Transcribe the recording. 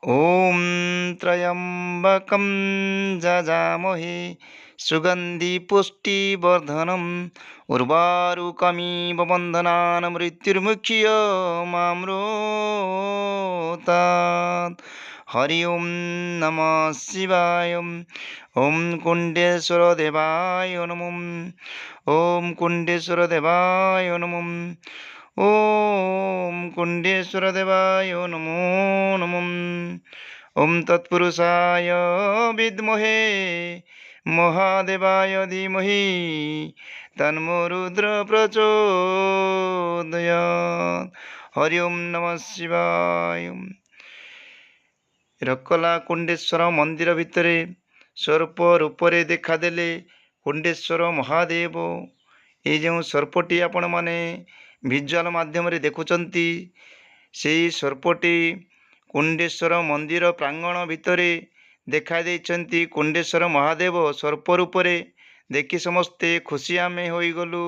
ॐ त्र्यम्बकं जजामहे सुगन्धि पुष्टिवर्धनम् उर्वारुकमिव बन्धनान् मृत्युर्मुख्यमामृतात्। हरि ओं नमः शिवाय। ॐ कुण्डेश्वरदेवाय नमः। ॐ कुण्डेश्वरदेवाय नमः। ॐ कुण्डेश्वरदेवाय नमो नमः। ॐ तत्पुरुषाय विद्महे महादेवाय धीमहि तन्नो रुद्र प्रचोदयात्। हरि ओं नमः शिवाय। ରକଲା କୁଣ୍ଡେଶ୍ୱର ମନ୍ଦିର ଭିତରେ ସର୍ପ ରୂପରେ ଦେଖାଦେଲେ କୁଣ୍ଡେଶ୍ୱର ମହାଦେବ। ଏ ଯେଉଁ ସର୍ପଟି ଆପଣମାନେ ଭିଜୁଆଲ ମାଧ୍ୟମରେ ଦେଖୁଛନ୍ତି, ସେହି ସର୍ପଟି କୁଣ୍ଡେଶ୍ୱର ମନ୍ଦିର ପ୍ରାଙ୍ଗଣ ଭିତରେ ଦେଖାଦେଇଛନ୍ତି। କୁଣ୍ଡେଶ୍ୱର ମହାଦେବ ସର୍ପ ରୂପରେ ଦେଖି ସମସ୍ତେ ଖୁସି ଆମେ ହୋଇଗଲୁ।